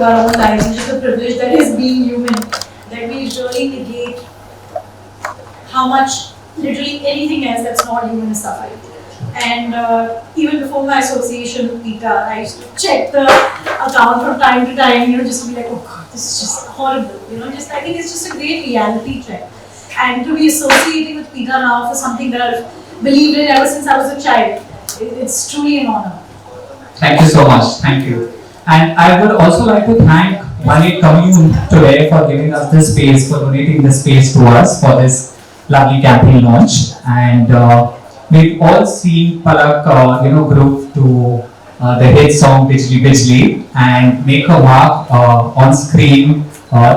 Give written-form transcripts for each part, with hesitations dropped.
our own lives, and just the privilege that is being human, that we really negate how much literally anything else that's not human is suffering. And even before my association with PETA, I used to check the account from time to time, just to be like, oh God, this is just horrible. Just I think it's just a great reality check. And to be associating with PETA now for something that I've believed in ever since I was a child, it's truly an honor. Thank you so much. Thank you. And I would also like to thank Money Commune today for giving us this space, for donating this space to us for this lovely campaign launch. And we've all seen Palak, group to the hit song Bijli Bijli and make her mark on screen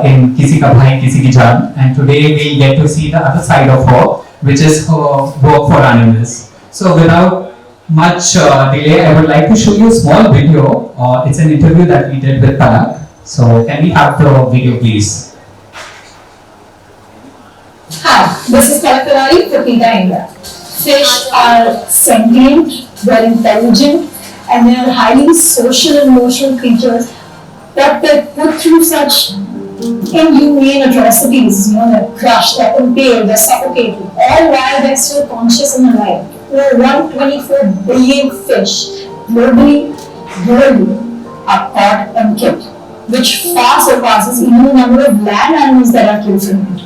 in Kisi Ka Bhai Kisi Ki Jaan. And today we get to see the other side of her, which is her work for animals. So without much delay, I would like to show you a small video. It's an interview that we did with Palak. So can we have the video, please? Hi, this is PALAK TIWARI for PETA India. Fish are sentient, they're intelligent, and they are highly social and emotional creatures that they're put through such inhumane atrocities. They're crushed, they're impaled, they're suffocated, all while they're still conscious and alive. There are 124 billion fish globally are caught and killed, which far surpasses even the number of land animals that are killed from it.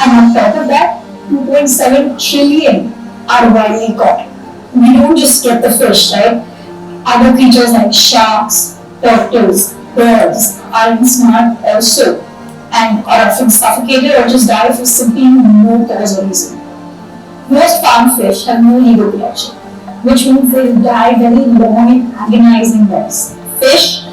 And on top of that, 2.7 trillion are wildly caught. We don't just get the fish, right? Other creatures like sharks, turtles, birds are ensnared also and are often suffocated or just die for simply no cause or reason. Most farm fish have no legal protection, which means they die very long and agonizing deaths. Fish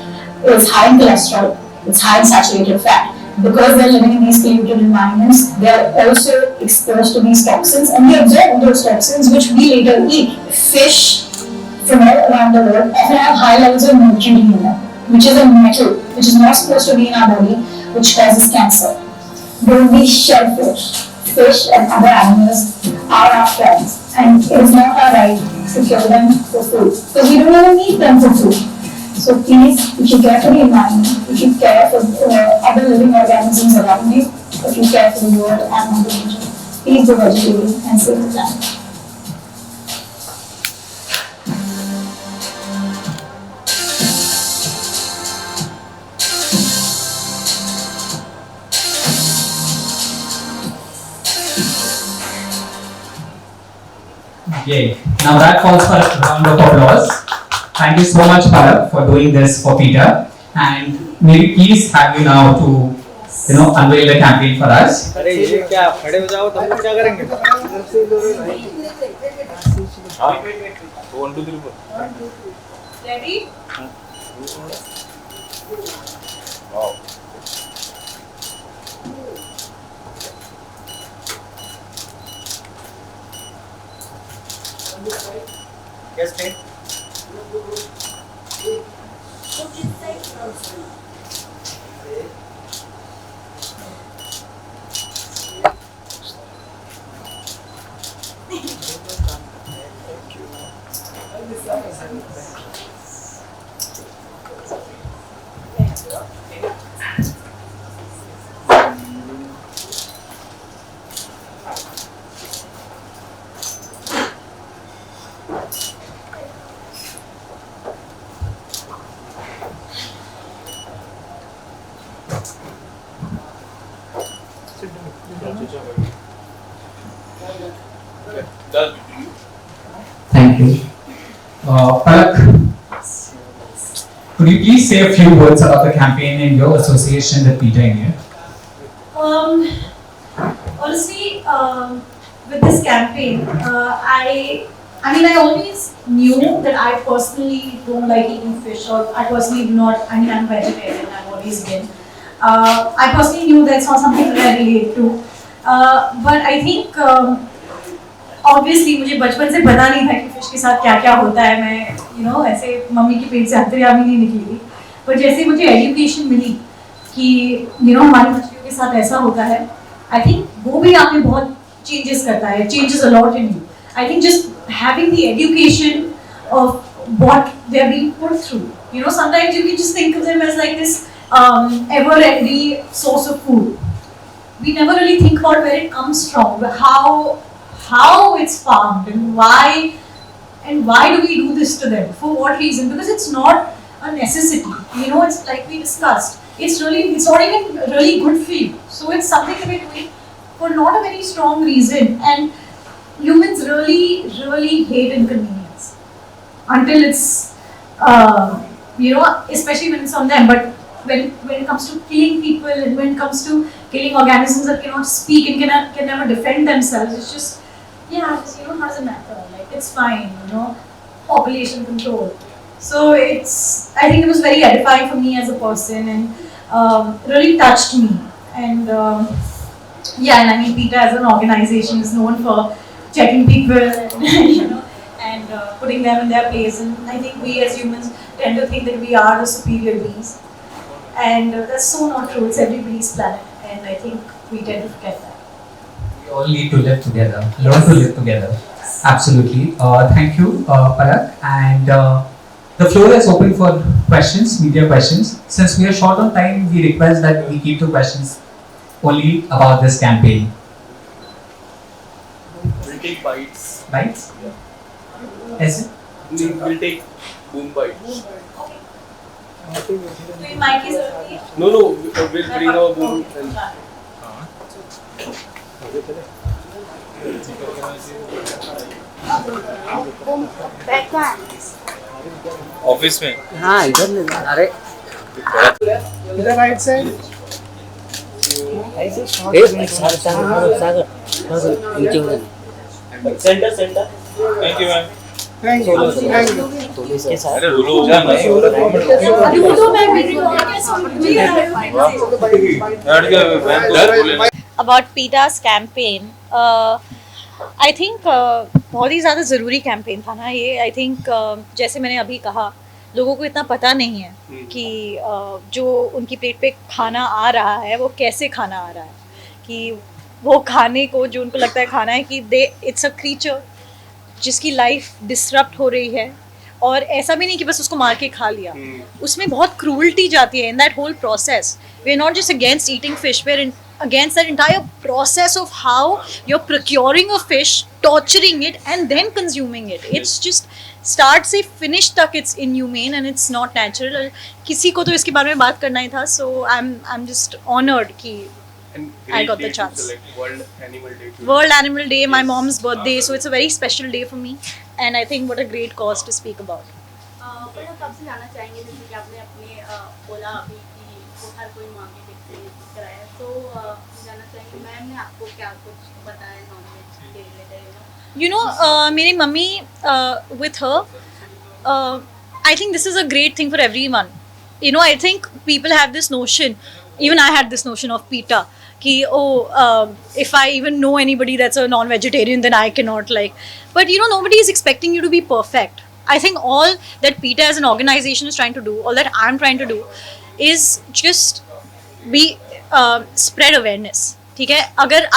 is high in cholesterol, it's high in saturated fat. Because they're living in these polluted environments, they are also exposed to these toxins and they absorb those toxins which we later eat. Fish from all around the world often have high levels of mercury in them, which is a metal which is not supposed to be in our body, which causes cancer. Though we shellfish, fish and other animals are our friends, and it is not our right to kill them for food, because we don't even need them for food. So please, if you care for the environment, if you care for other living organisms around you, if you care for the world and Mother Nature, please go vegetarian and save the planet. Yay. Now that calls for a round of applause. Thank you so much, Palak, for doing this for PETA. And may we please have you now to, unveil the campaign for us. अरे ये क्या खड़े हो जाओ तब क्या करेंगे? हाँ 1 2 3 Ready? Wow. Yes, mate. Done. Thank you. Palak, could you please say a few words about the campaign and your association with PETA India? Honestly, with this campaign, I always knew that I personally don't like eating fish, or I personally do not. I'm vegetarian. I've always been. I personally knew that's not something that I relate to. But I think obviously मुझे बचपन से पता नहीं था कि fish के साथ क्या क्या होता है. मैं ऐसे मम्मी के पेट से अंतर्यामी नहीं निकली थी. पर जैसे मुझे एजुकेशन मिली कि हमारी मछलियों के साथ ऐसा होता है, आई थिंक वो भी आप में बहुत चेंजेस करता है, changes a lot in you. I think just having the education of what they're being put through. Sometimes you can just think of them as like this ever-ready source of food. We never really think about where it comes from, how it's farmed, and why do we do this to them? For what reason? Because it's not a necessity. It's like we discussed. It's not even really good for you. So it's something that we're doing for not a very strong reason. And humans really hate inconvenience until it's, especially when it's on them. But when it comes to killing people and when it comes to killing organisms that cannot speak and can never defend themselves, it's just, how does it matter? Like, it's fine, population control. So I think it was very edifying for me as a person, and really touched me. And and I mean, PETA as an organization is known for checking people and putting them in their place. And I think we as humans tend to think that we are the superior beings. And that's so not true. It's everybody's planet, and I think we tend to forget that. We all need to live together, learn to live together. Absolutely. Thank you, Palak. And the floor is open for questions, media questions. Since we are short on time, we request that we keep the questions only about this campaign. We'll take bites. Bites? Yes? We'll take boom bites. So in my case, only. No, we'll bring our boom and office में हाँ इधर ले जा। अरे इधर right side सागर नीचे हो जाना। Centre centre. Thank you ma'am thank you इसके साथ अरे रुलो हो जा नहीं About PETA's campaign, I think बहुत ही ज़्यादा ज़रूरी कैंपेन था ना ये। आई थिंक जैसे मैंने अभी कहा, लोगों को इतना पता नहीं है कि जो उनकी प्लेट पे खाना आ रहा है वो कैसे खाना आ रहा है, कि वो खाने को जो उनको लगता है खाना है कि इट्स अ क्रीचर जिसकी लाइफ डिसरप्ट हो रही है। और ऐसा भी नहीं कि बस उसको मार के खा लिया, उसमें बहुत क्रूअल्टी जाती है in that whole process. We are not just against eating fish, we are against that entire process of how you're procuring a fish, torturing it and then consuming it. It's just start से finish तक it's inhumane and it's not natural. किसी को तो इसके बारे में बात करना ही था, so I'm just honored कि I got the chance. World Animal Day. World Animal Day, my mom's birthday, so it's a very special day for me, and I think what a great cause to speak about. पर आप कब से जाना चाहेंगे, जैसे कि आपने अपने बोला अभी कि वो हर कोई माँ के पेट से कराया, तो जाना चाहेंगे मैम ने आपको क्या कुछ बताया नॉनवेज के रिलेटेड? मेरी mummy with her, I think this is a great thing for everyone. I think people have this notion, even I had this notion of PETA, कि if I even know anybody that's a non-vegetarian, then I cannot but nobody is expecting you to be perfect. I think all that PETA as an organization is trying to do, all that I'm trying to do, is just be spread awareness. ठीक है, अगर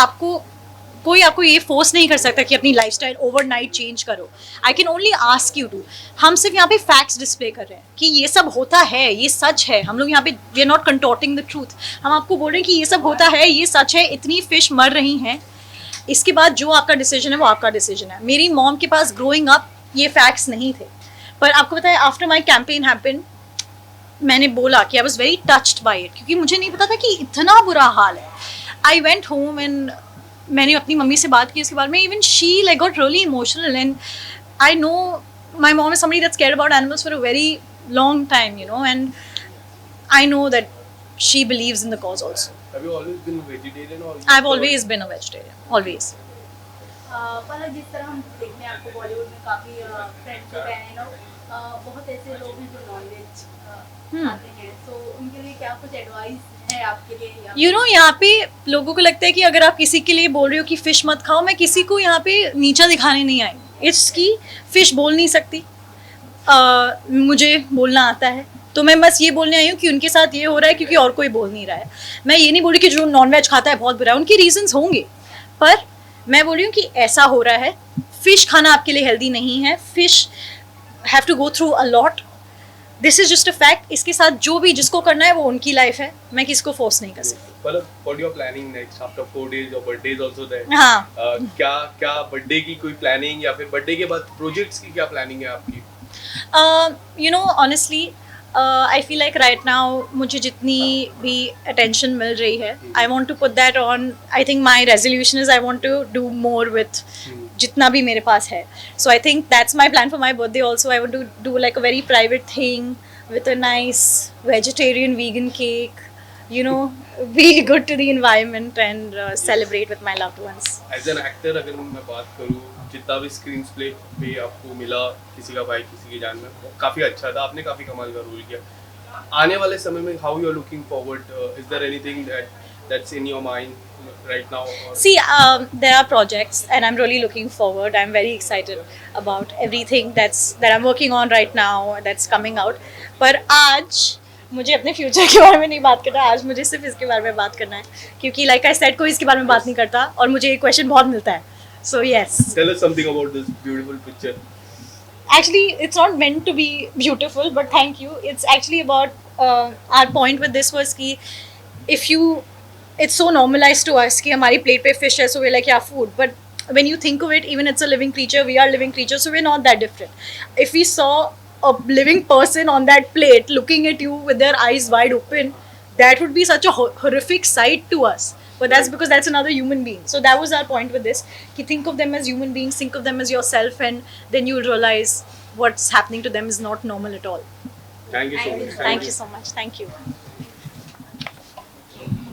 कोई आपको ये force नहीं कर सकता कि अपनी लाइफस्टाइल ओवरनाइट चेंज करो। I can only ask you to. हम सिर्फ यहाँ पे फैक्ट्स डिस्प्ले कर रहे हैं कि ये सब होता है, ये सच है। हम लोग यहाँ पे we are not contorting the truth. हम आपको बोल रहे हैं कि ये सब होता है, ये सच है, इतनी फिश मर रही हैं। इसके बाद जो आपका डिसीजन है वो आपका डिसीजन है। मेरी मॉम के पास ग्रोइंग अप ये फैक्ट्स नहीं थे, पर आपको पता है आफ्टर माई कैंपेन हैपन मैंने बोला कि I was very touched by it, क्योंकि मुझे नहीं पता था कि इतना बुरा हाल है। आई वेंट होम एंड मैंने अपनी मम्मी से बात की इसके बारे में। Even she got really emotional and I know my mom is somebody that's cared about animals for a very long time, and I know that she believes in the cause also. Have you always been vegetarian or? I've always been a vegetarian, always. पर जिस तरह हम देखते हैं आपको बॉलीवुड में काफ़ी friendship है, बहुत ऐसे लोग हैं जो नॉनवेज खाते हैं, तो उनके लिए क्या कुछ एडवाइस है आपके लिए? यहाँ पे लोगों को लगता है कि अगर आप किसी के लिए बोल रहे हो कि फ़िश मत खाओ, मैं किसी को यहाँ पे नीचा दिखाने नहीं आई। इट्स की फ़िश बोल नहीं सकती, मुझे बोलना आता है, तो मैं बस ये बोलने आई हूँ कि उनके साथ ये हो रहा है क्योंकि और कोई बोल नहीं रहा है। मैं ये नहीं बोल रही कि जो नॉनवेज खाता है बहुत बुरा है, उनके रीजंस होंगे, पर मैं बोल रही हूँ कि ऐसा हो रहा है। फ़िश खाना आपके लिए हेल्दी नहीं है। Fish have to go through a lot this is just a fact. इसके साथ जो भी जिसको करना है वो उनकी लाइफ है, मैं किसी को फोर्स नहीं कर सकती. मतलब what you are planning next after 4 days? Your birthday is also there. हाँ. क्या क्या बर्थडे की कोई प्लानिंग या फिर बर्थडे के बाद प्रोजेक्ट्स की क्या प्लानिंग है आपकी? You know, honestly, I feel like right now मुझे जितनी भी attention मिल रही है, I want to put that on. I think my resolution is I want to do more with जितना भी मेरे पास है. So I think that's my plan for my birthday also. I want to do like a very private thing with a nice vegetarian vegan cake. You know, be good to the environment and celebrate with my loved ones. As an actor अगर मैं बात करूँ, जितना भी screen play पे आपको मिला किसी का भाई किसी की जान में, काफ़ी अच्छा था, आपने काफ़ी कमाल का रोल किया. आने वाले समय में how you are looking forward? Is there anything that's in your mind right now? See, there are projects, and I'm really looking forward. I'm very excited about everything that I'm working on right now, that's coming out. पर आज मुझे अपने future के बारे में नहीं बात करना. आज मुझे सिर्फ इसके बारे में बात करना है, क्योंकि लाइक आई सेड कोई इसके बारे में बात नहीं करता और मुझे ये क्वेश्चन बहुत मिलता है. So yes, tell us something about this beautiful picture. actually it's not meant to be beautiful, but thank you. It's actually about our point with this was ki if you, it's so normalized to us कि हमारी plate पे fish है, so we're like yeah, food. But when you think of it, even it's a living creature, we are living creatures, so we're not that different. If we saw a living person on that plate looking at you with their eyes wide open, that would be such a horrific sight to us. But that's because that's another human being. So that was our point with this. Ki think of them as human beings, think of them as yourself, and then you'll realize what's happening to them is not normal at all. Thank you so much. Thank you so much. Thank you.